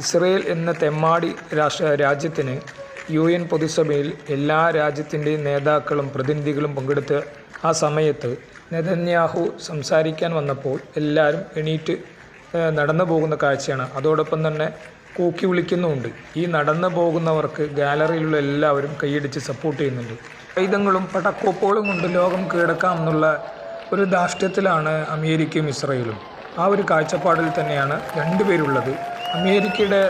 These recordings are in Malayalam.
ഇസ്രയേൽ എന്ന തെമ്മാടി രാജ്യത്തിന് UN പൊതുസഭയിൽ എല്ലാ രാജ്യത്തിൻ്റെയും നേതാക്കളും പ്രതിനിധികളും പങ്കെടുത്ത ആ സമയത്ത് നെതന്യാഹു സംസാരിക്കാൻ വന്നപ്പോൾ എല്ലാവരും എണീറ്റ് നടന്നു പോകുന്ന കാഴ്ചയാണ്. അതോടൊപ്പം തന്നെ കൂക്കി വിളിക്കുന്നുമുണ്ട്. ഈ നടന്നു പോകുന്നവർക്ക് ഗാലറിയിലുള്ള എല്ലാവരും കൈയടിച്ച് സപ്പോർട്ട് ചെയ്യുന്നുണ്ട്. ആയുധങ്ങളും പടക്കോപ്പുകളും കൊണ്ട് ലോകം കീഴടക്കാമെന്നുള്ള ഒരു ധാർഷ്ട്യത്തിലാണ് അമേരിക്കയും ഇസ്രയേലും. ആ ഒരു കാഴ്ചപ്പാടിൽ തന്നെയാണ് രണ്ടുപേരുള്ളത്. അമേരിക്കയുടെ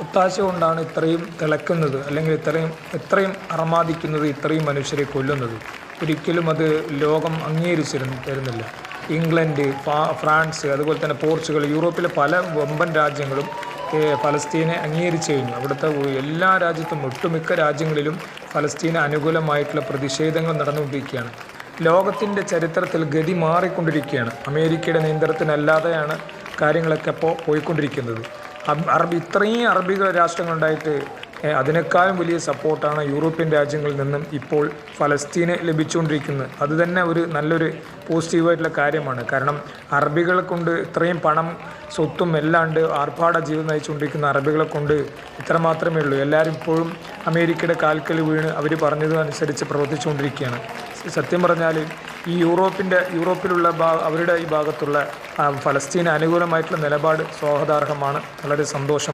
ഒത്താശ കൊണ്ടാണ് ഇത്രയും തിളക്കുന്നത്, അല്ലെങ്കിൽ ഇത്രയും അർമാദിക്കുന്നത്, ഇത്രയും മനുഷ്യരെ കൊല്ലുന്നത്. ഒരിക്കലും അത് ലോകം തരുന്നില്ല. ഇംഗ്ലണ്ട്, ഫ്രാൻസ്, അതുപോലെ തന്നെ പോർച്ചുഗൽ, യൂറോപ്പിലെ പല വമ്പൻ രാജ്യങ്ങളും ഫലസ്തീനെ അംഗീകരിച്ചു കഴിഞ്ഞു. അവിടുത്തെ എല്ലാ രാജ്യത്തും, ഒട്ടുമിക്ക രാജ്യങ്ങളിലും ഫലസ്തീന് അനുകൂലമായിട്ടുള്ള പ്രതിഷേധങ്ങൾ നടന്നുകൊണ്ടിരിക്കുകയാണ്. ലോകത്തിൻ്റെ ചരിത്രത്തിൽ ഗതി മാറിക്കൊണ്ടിരിക്കുകയാണ്. അമേരിക്കയുടെ നിയന്ത്രണത്തിനല്ലാതെയാണ് കാര്യങ്ങളൊക്കെ ഇപ്പോൾ പോയിക്കൊണ്ടിരിക്കുന്നത്. ഇത്രയും അറബിക രാഷ്ട്രങ്ങളുണ്ടായിട്ട് അതിനേക്കാളും വലിയ സപ്പോർട്ടാണ് യൂറോപ്യൻ രാജ്യങ്ങളിൽ നിന്നും ഇപ്പോൾ ഫലസ്തീന് ലഭിച്ചുകൊണ്ടിരിക്കുന്നത്. അത് തന്നെ ഒരു നല്ലൊരു പോസിറ്റീവായിട്ടുള്ള കാര്യമാണ്. കാരണം അറബികളെ കൊണ്ട് ഇത്രയും പണം, സ്വത്തും എല്ലാണ്ട് ആർഭാട ജീവിതം നയിച്ചുകൊണ്ടിരിക്കുന്ന അറബികളെ കൊണ്ട് ഇത്ര മാത്രമേ ഉള്ളൂ. എല്ലാവരും ഇപ്പോഴും അമേരിക്കയുടെ കാൽക്കൽ വീണ് അവർ പറഞ്ഞതനുസരിച്ച് പ്രവർത്തിച്ചുകൊണ്ടിരിക്കുകയാണ്. സത്യം പറഞ്ഞാൽ ഈ യൂറോപ്പിലുള്ള അവരുടെ ഈ ഭാഗത്തുള്ള ഫലസ്തീന് അനുകൂലമായിട്ടുള്ള നിലപാട് സ്വാഗതാർഹമാണ്. വളരെ സന്തോഷം.